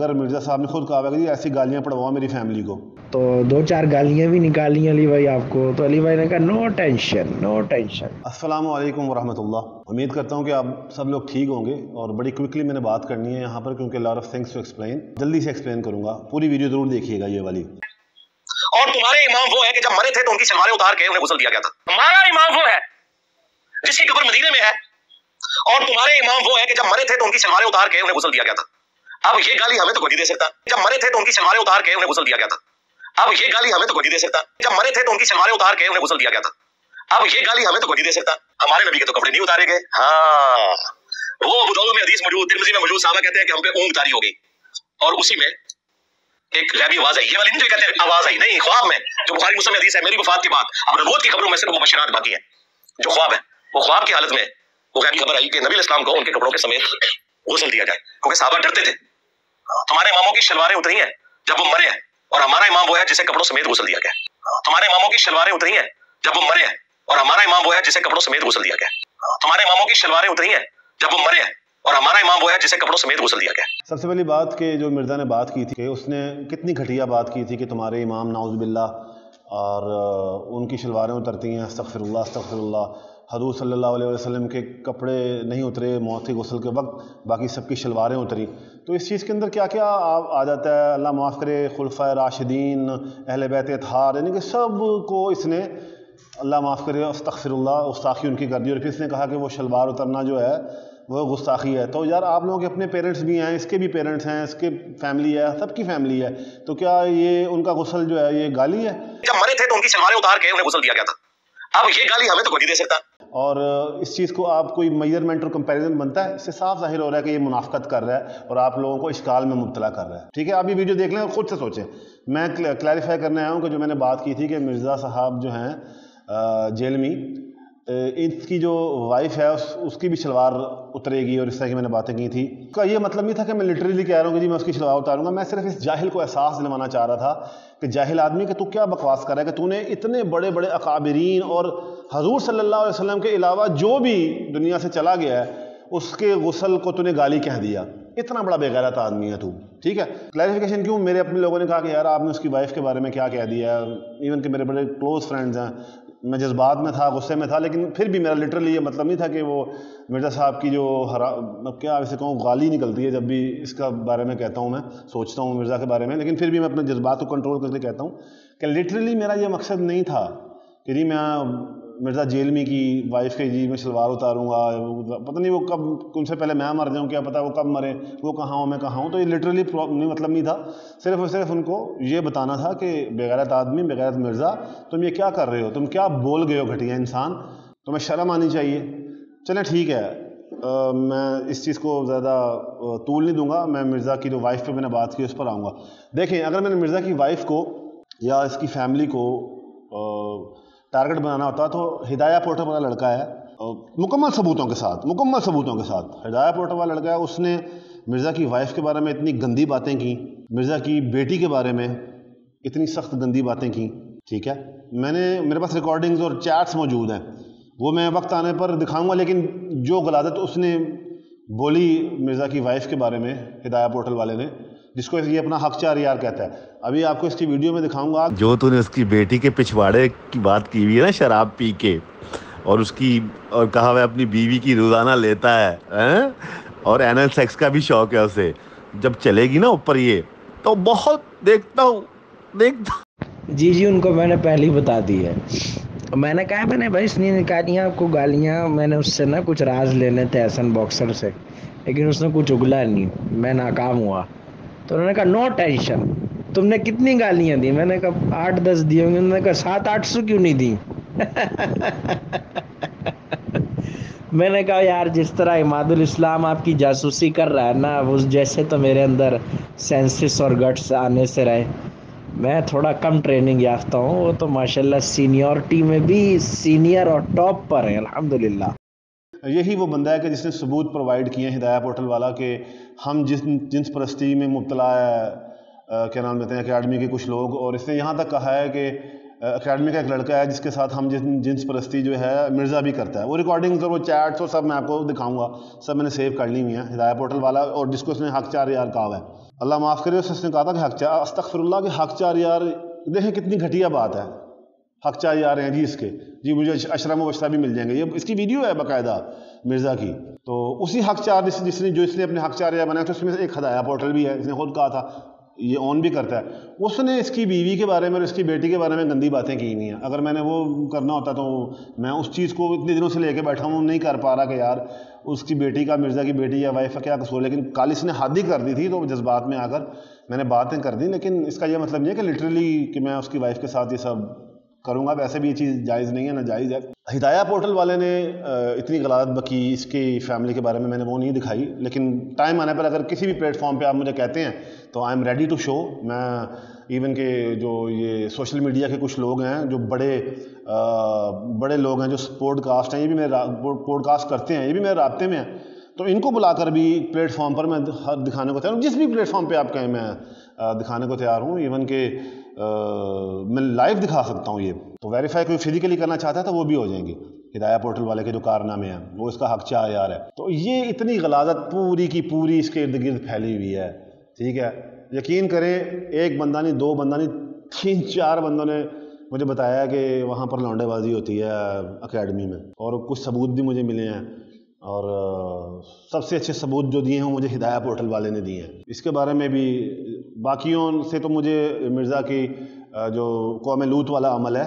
اگر مرزا صاحب نے خود کہا ہے کہ جی ایسی گالیاں پڑھواؤ میری فیملی کو، تو 2-4 گالیاں بھی نکالی علی بھائی آپ کو، تو علی بھائی نے کہا نو ٹینشن نو ٹینشن۔ السلام علیکم ورحمۃ اللہ۔ امید کرتا ہوں کہ آپ سب لوگ ٹھیک ہوں گے، اور بڑی کوئکلی میں نے بات کرنی ہے یہاں پر کیونکہ lot of things to explain, جلدی سے ایکسپلین کروں گا، پوری ویڈیو ضرور دیکھیے گا یہ والی۔ اور تمہارے امام وہ ہے کہ جب مرے تھے تو ان کی شلواریں اتار کے انہیں غسل دیا گیا تھا۔ ہمارا امام وہ ہے جس کی قبر مدینے میں ہے، اور تمہارے امام وہ ہے کہ جب مرے تھے تو ان کی شلواریں اتار کے انہیں غسل دیا گیا تھا۔ اب یہ گالی ہمیں تو کوئی نہیں دے سکتا، جب مرے تھے تو ان کی شلواریں اتار کے انہیں غسل دیا گیا تھا۔ اب یہ گالی ہمیں تو کوئی نہیں دے سکتا، جب مرے تھے تو ان کی شلواریں اتار کے انہیں غسل دیا گیا تھا۔ اب یہ گالی ہمیں تو کوئی نہیں دے سکتا، ہمارے نبی کے تو کپڑے نہیں اتارے گئے۔ ہاں وہ ابو داؤد میں حدیث موجود، ترمذی میں موجود، صحابہ کہتے ہیں کہ ہم پہ اونگ طاری ہو گئی، اور اسی میں ایک غیبی آواز آئی، یہ والی نہیں جو کہتے ہیں آواز آئی، نہیں، خواب میں، جو بخاری مسلم میں حدیث ہے، میری وفات کے بعد اب نبوت کی خبروں میں سے مبشرات باقی ہیں، جو خواب ہے، وہ خواب کی حالت میں وہ غیبی خبر آئی کہ نبی علیہ السلام کو ان کے کپڑوں کے سمیت غسل دیا جائے، کیونکہ صحابہ ڈرتے تھے۔ تمہارے اماموں کی شلواریں اتری ہیں جب وہ مرے ہیں، اور ہمارا امام وہ ہے جسے کپڑوں سمیت غسل دیا گیا۔ تمہارے اماموں کی شلواریں اتری ہیں جب وہ مرے ہیں، اور ہمارا امام وہ ہے جسے کپڑوں سمیت غسل دیا گیا۔ تمہارے اماموں کی شلواریں اتری ہیں جب وہ مرے ہیں، اور ہمارا امام وہ ہے جسے کپڑوں سمیت غسل دیا گیا۔ سب سے پہلی بات کہ جو مرزا نے بات کی تھی کہ اس نے کتنی گھٹیا بات کی تھی کہ تمہارے امام نعوذ باللہ اور ان کی شلواریں اترتی ہیں، استغفر اللہ استغفر اللہ، حضور صلی اللہ علیہ وسلم کے کپڑے نہیں اترے موت کے غسل کے وقت، باقی سب کی شلواریں اتری۔ تو اس چیز کے اندر کیا کیا آ جاتا ہے، اللہ معاف کرے، خلفائے راشدین، اہل بیت اطہار، یعنی کہ سب کو اس نے اللہ معاف کرے استغفر اللہ گستاخی ان کی کر دی، اور پھر اس نے کہا کہ وہ شلوار اترنا جو ہے وہ گستاخی ہے۔ تو یار آپ لوگوں کے اپنے پیرنٹس بھی ہیں، اس کے بھی پیرنٹس ہیں، اس کے فیملی ہے، سب کی فیملی ہے، تو کیا یہ ان کا غسل جو ہے یہ گالی ہے؟ جب مرے تھے تو ان کی شلواریں اتار کے انہیں غسل دیا گیا تھا۔ اب یہ گالی ہمیں تو کوئی نہیں دے سکتا۔ اور اس چیز کو آپ کوئی میجرمنٹ اور کمپیریزن بنتا ہے، اس سے صاف ظاہر ہو رہا ہے کہ یہ منافقت کر رہا ہے اور آپ لوگوں کو اشکال میں مبتلا کر رہا ہے۔ ٹھیک ہے، آپ یہ ویڈیو دیکھ لیں اور خود سے سوچیں۔ میں کلیریفائی کرنے آیا ہوں کہ جو میں نے بات کی تھی کہ مرزا صاحب جو ہیں جیلمی، اس کی جو وائف ہے اس کی بھی شلوار اترے گی، اور اس طرح کی میں نے باتیں کی تھی۔ اس کا یہ مطلب نہیں تھا کہ میں لٹرلی کہہ رہا ہوں کہ جی میں اس کی شلوار اتاروں گا، میں صرف اس جاہل کو احساس دلوانا چاہ رہا تھا کہ جاہل آدمی کہ تو کیا بکواس کر رہا ہے کہ تو نے اتنے بڑے بڑے اکابرین اور حضور صلی اللہ علیہ وسلم کے علاوہ جو بھی دنیا سے چلا گیا ہے اس کے غسل کو تو نے گالی کہہ دیا، اتنا بڑا بے غیرت آدمی ہے تو۔ ٹھیک ہے، کلیریفیکیشن کیوں، میرے اپنے لوگوں نے کہا کہ یار آپ نے اس کی وائف کے بارے میں کیا کہہ دیا ہے، ایون کہ میرے بڑے کلوز فرینڈز ہیں، میں جذبات میں تھا، غصے میں تھا، لیکن پھر بھی میرا لٹرلی یہ مطلب نہیں تھا کہ وہ مرزا صاحب کی جو کیا ویسے کہوں گالی نکلتی ہے جب بھی اس کا بارے میں کہتا ہوں، میں سوچتا ہوں مرزا کے بارے میں، لیکن پھر بھی میں اپنے جذبات کو کنٹرول کر کے کہتا ہوں کہ لٹرلی میرا یہ مقصد نہیں تھا کہ جی میں مرزا جیلمی کی وائف کے جی میں شلوار اتاروں گا، پتہ نہیں وہ کب، ان سے پہلے میں مر جاؤں، کیا پتہ وہ کب مرے، وہ کہاں ہوں میں کہاں ہوں، تو یہ لٹرلی مطلب نہیں تھا، صرف اور صرف ان کو یہ بتانا تھا کہ بغیرت آدمی، بغیرت مرزا، تم یہ کیا کر رہے ہو، تم کیا بول گئے ہو گھٹیا انسان، تمہیں شرم آنی چاہیے۔ چلیں ٹھیک ہے، میں اس چیز کو زیادہ طول نہیں دوں گا، میں مرزا کی جو وائف پہ میں نے بات کی اس پر آؤں گا۔ دیکھیں، اگر میں نے مرزا کی وائف کو یا اس کی فیملی کو ٹارگٹ بنانا ہوتا تو ہدایہ پورٹل والا لڑکا ہے، مکمل ثبوتوں کے ساتھ ہدایہ پورٹل والا لڑکا ہے، اس نے مرزا کی وائف کے بارے میں اتنی گندی باتیں کی، مرزا کی بیٹی کے بارے میں اتنی سخت گندی باتیں کی۔ ٹھیک ہے، میرے پاس ریکارڈنگز اور چیٹس موجود ہیں، وہ میں وقت آنے پر دکھاؤں گا، لیکن جو غلاظت اس نے بولی مرزا کی وائف کے بارے میں ہدایہ پورٹل والے نے، جس کو یہ اپنا حق چار یار کہتا ہے، ابھی آپ کو اس کی ویڈیو میں دکھاؤں گا۔ جو تو نے اس کی بیٹی کے پچھواڑے کی بات کی ہوئی ہے نا، شراب پی کے، اور اس کی، اور کہا وہ اپنی بیوی کی روزانہ لیتا ہے، اور اینل سیکس کا بھی شوق ہے اسے، جب چلے گی نا اوپر یہ تو بہت دیکھتا ہوں۔ جی ان کو میں نے پہلے ہی بتا دی ہے، میں نے کہا میں نے بھائی اس نے نکالی آپ کو گالیاں، میں نے اس سے نا کچھ راز لینے تھے احسن باکسر سے، لیکن اس نے کچھ اگلا نہیں، میں ناکام ہوا۔ تو انہوں نے کہا نو ٹینشن، تم نے کتنی گالیاں دی؟ میں نے کہا 8-10 دی ہوں گی۔ انہوں نے کہا 700-800 کیوں نہیں دی؟ میں نے کہا یار جس طرح عماد الاسلام آپ کی جاسوسی کر رہا ہے نا، اس جیسے تو میرے اندر سینسس اور گٹس آنے سے رہے، میں تھوڑا کم ٹریننگ یافتہ ہوں، وہ تو ماشاءاللہ سینیورٹی میں بھی سینئر اور ٹاپ پر ہیں الحمدللہ۔ یہی وہ بندہ ہے کہ جس نے ثبوت پرووائڈ کیے ہیں ہدایہ پورٹل والا کہ ہم جنس پرستی میں مبتلا ہے، کیا نام لیتے ہیں اکیڈمی کے کچھ لوگ، اور اس نے یہاں تک کہا ہے کہ اکیڈمی کا ایک لڑکا ہے جس کے ساتھ ہم جنس پرستی جو ہے مرزا بھی کرتا ہے. وہ ریکارڈنگز اور وہ چیٹس اور سب میں آپ کو دکھاؤں گا, سب میں نے سیو کر لی ہوئی ہیں. ہدایہ پورٹل والا, اور جس کو اس نے حق 4 یار کہا ہوا ہے, اللہ معاف کرے, اس نے کہا تھا کہ حق 4, استغفر اللہ, کہ حق 4 یار. دیکھیں کتنی گھٹیا بات ہے. حق 4 یار ہیں جی اس کے, جی مجھے اشرم و وشرہ بھی مل جائیں گے. یہ اس کی ویڈیو ہے باقاعدہ مرزا کی. تو اسی حق 4 جس نے اپنے حق 4 یار بنایا تو اس میں سے ایک ہدایہ پورٹل بھی ہے, اس نے خود کہا تھا, یہ آن بھی کرتا ہے. اس نے اس کی بیوی کے بارے میں اور اس کی بیٹی کے بارے میں گندی باتیں کی ہوئی ہیں. اگر میں نے وہ کرنا ہوتا تو میں اس چیز کو اتنے دنوں سے لے کے بیٹھا ہوں, نہیں کر پا رہا کہ یار اس کی بیٹی کا, مرزا کی بیٹی یا وائف کا کیا قصور. لیکن کل اس نے حد ہی کر دی تھی, تو جذبات میں آ کر میں نے باتیں کر دی. لیکن اس کا یہ مطلب نہیں ہے کہ لٹرلی کہ میں اس کی وائف کے ساتھ یہ سب کروں گا. ویسے بھی یہ چیز جائز نہیں ہے, ناجائز ہے. ہدایہ پورٹل والے نے اتنی غلط بکی اس کی فیملی کے بارے میں نے وہ نہیں دکھائی. لیکن ٹائم آنے پر اگر کسی بھی پلیٹ فارم پہ آپ مجھے کہتے ہیں تو I am ready to show. میں ایون کہ جو یہ سوشل میڈیا کے کچھ لوگ ہیں جو بڑے لوگ ہیں جو پوڈ کاسٹ ہیں, یہ بھی میرے پوڈ کاسٹ کرتے ہیں, یہ بھی میرے رابطے میں ہیں, تو ان کو بلا کر بھی پلیٹ فارم پر میں دکھانے کو تیار ہوں. جس بھی پلیٹ فارم پہ آپ کہیں میں دکھانے کو تیار ہوں. ایون کہ میں لائیو دکھا سکتا ہوں. یہ تو ویریفائی کوئی فزیکلی کرنا چاہتا ہے تو وہ بھی ہو جائیں گے. ہدایہ پورٹل والے کے جو کارنامے ہیں وہ اس کا حق 4 یار ہے. تو یہ اتنی غلاظت پوری کی پوری اس کے ارد گرد پھیلی ہوئی ہے. ٹھیک ہے, یقین کریں, ایک بندہ نہیں, 2 بندہ نہیں, 3-4 بندوں نے مجھے بتایا کہ وہاں پر لونڈے بازی ہوتی ہے اکیڈمی میں, اور کچھ ثبوت بھی مجھے ملے ہیں. اور سب سے اچھے ثبوت جو دیے ہیں وہ مجھے ہدایہ پورٹل والے نے دیے ہیں. اس کے بارے میں بھی باقیوں سے تو مجھے مرزا کی جو قوم لوط والا عمل ہے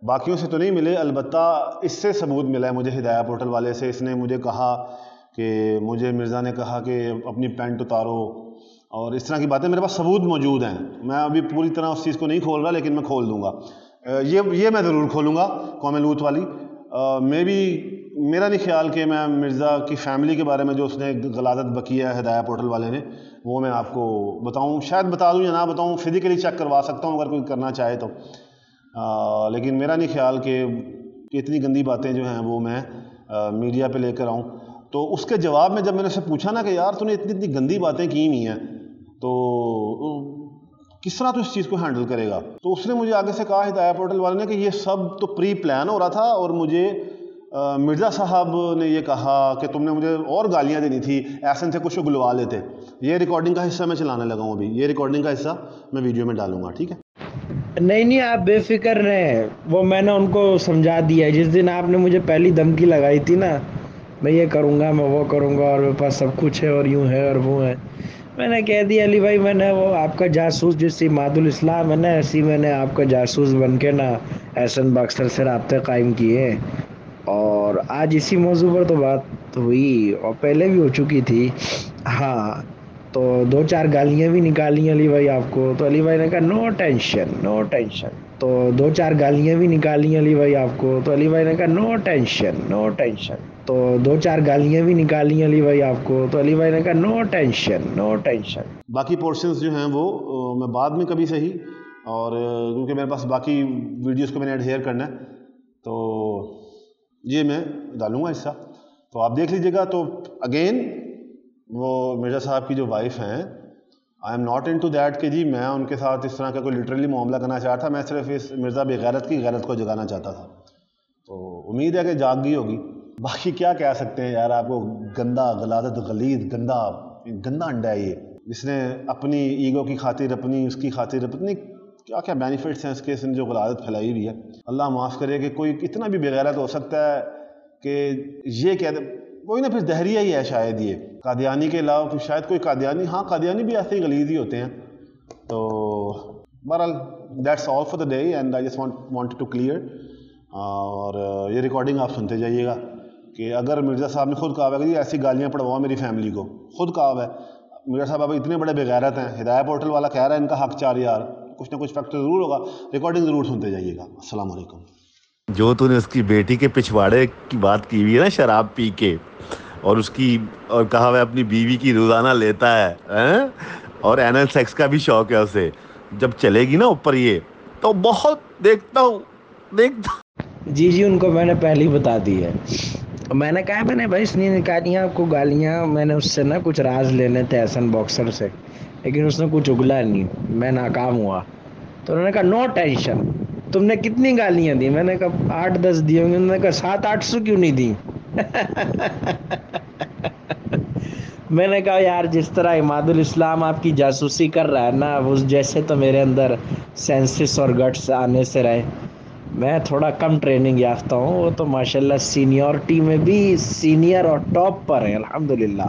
باقیوں سے تو نہیں ملے, البتہ اس سے ثبوت ملا ہے مجھے ہدایہ پورٹل والے سے. اس نے مجھے کہا کہ مجھے مرزا نے کہا کہ اپنی پینٹ اتارو, اور اس طرح کی باتیں میرے پاس ثبوت موجود ہیں. میں ابھی پوری طرح اس چیز کو نہیں کھول رہا, لیکن میں کھول دوں گا. یہ میں ضرور کھولوں گا قوم لوط والی. میرا نہیں خیال کہ میں مرزا کی فیملی کے بارے میں جو اس نے غلاظت بکی ہے ہدایہ پورٹل والے نے, وہ میں آپ کو بتاؤں. شاید بتا دوں یا نہ بتاؤں, فزیکلی چیک کروا سکتا ہوں اگر کوئی کرنا چاہے تو. لیکن میرا نہیں خیال کہ اتنی گندی باتیں جو ہیں وہ میں میڈیا پہ لے کر آؤں. تو اس کے جواب میں جب میں نے اسے پوچھا نا کہ یار تو نے اتنی گندی باتیں کی نہیں ہیں تو کس طرح تو اس چیز کو ہینڈل کرے گا, تو اس نے مجھے آگے سے کہا ہدایہ پورٹل والے نے کہ یہ سب تو پری پلان ہو رہا تھا, اور مجھے مرزا صاحب نے یہ کہا کہ تم نے مجھے اور گالیاں دینی تھی, ایسن سے کچھ گلوا لیتے. یہ ریکارڈنگ کا حصہ میں چلانے لگا ہوں ابھی, یہ ریکارڈنگ کا حصہ میں ویڈیو میں ڈالوں گا. ٹھیک ہے, نہیں آپ بے فکر رہیں, وہ میں نے ان کو سمجھا دیا ہے. جس دن آپ نے مجھے پہلی دھمکی لگائی تھی نا, میں یہ کروں گا, میں وہ کروں گا, اور میرے پاس سب کچھ ہے, اور یوں ہے اور وہ ہے, میں نے کہہ دیا علی بھائی میں نے وہ آپ کا جاسوس جیسی عماد الاسلام ہے نا, ایسی میں نے آپ کا جاسوس بن کے نا احسن باکسر سے رابطے قائم کیے. اور آج اسی موضوع پر تو بات ہوئی, اور پہلے بھی ہو چکی تھی. ہاں, تو 2-4 گالیاں بھی نکالی علی بھائی آپ کو, تو علی بھائی نے کہا نو ٹینشن. تو 2-4 گالیاں بھی نکالی علی بھائی آپ کو, تو علی بھائی نے کہا نو ٹینشن. تو 2-4 گالیاں بھی نکالی علی بھائی آپ کو, تو علی بھائی نے کہا نو ٹینشن. باقی پورشنز جو ہیں وہ میں بعد میں کبھی صحیح, اور کیونکہ میرے پاس باقی ویڈیوز کو میں نے ایڈہیئر کرنا ہے تو یہ میں ڈالوں گا حصہ, تو آپ دیکھ لیجیے گا. تو اگین وہ مرزا صاحب کی جو وائف ہیں, I am not into that کہ جی میں ان کے ساتھ اس طرح کا کوئی لٹرلی معاملہ کرنا چاہتا تھا. میں صرف اس مرزا بے غیرت کی غیرت کو جگانا چاہتا تھا. تو امید ہے کہ جاگ گئی ہوگی. باقی کیا کہہ سکتے ہیں یار, آپ کو گندا غلاظت غلیظ گندا انڈا ہے یہ, جس نے اپنی ایگو کی خاطر, اپنی اس کی خاطر, اپنی کیا بینیفٹس ہیں اس کے, اس نے جو غلاظت پھیلائی ہوئی ہے. اللہ معاف کرے کہ کوئی اتنا بھی بے غیرت ہو سکتا ہے کہ یہ کہہ دے کوئی نہ, پھر دہریہ ہی ہے شاید, یہ قادیانی کے علاوہ پھر شاید کوئی قادیانی, ہاں قادیانی بھی ایسے ہی غلیظ ہی ہوتے ہیں. تو بہرحال that's all for the day and I just wanted to clear. اور یہ ریکارڈنگ آپ سنتے جائیے گا کہ اگر مرزا صاحب نے خود کہا ہے کہ جی ایسی گالیاں پڑھواؤ میری فیملی کو, خود کہا ہے مرزا صاحب, اب اتنے بڑے بے غیرت ہیں, ہدایہ پورٹل والا کہہ رہا ہے ان کا حق 4 یار, کچھ نہ کچھ فیکٹر ضرور ہوگا. ریکارڈنگ ضرور سنتے جائیے گا. السلام علیکم. جو تو نے اس کی بیٹی کے پچھواڑے کی بات کی ہوئی ہے نا شراب پی کے, اور اس کی, اور کہا ہوا اپنی بیوی کی روزانہ لیتا ہے, اور اینل سیکس کا بھی شوق ہے اسے, جب چلے گی نا اوپر یہ تو بہت دیکھتا ہوں. جی ان کو میں نے پہلے ہی بتا دی ہے. میں نے کہا میں نے بھائی اس نے نکالی آپ کو گالیاں, میں نے اس سے نا کچھ راز لینے تھے احسن باکسر سے, لیکن اس نے کچھ اگلا نہیں, میں ناکام ہوا. تو انہوں نے کہا نو ٹینشن. تم نے کتنی گالیاں دی؟ میں نے کہا 8-10 دی ہوں گی. انہوں نے کہا 700-800 کیوں نہیں دی؟ میں نے کہا یار جس طرح عماد الاسلام آپ کی جاسوسی کر رہا ہے نا، اس جیسے تو میرے اندر سینسس اور گٹس آنے سے رہے. میں تھوڑا کم ٹریننگ یافتہ ہوں، وہ تو ماشاءاللہ سینیورٹی میں بھی سینئر اور ٹاپ پر ہیں الحمدللہ.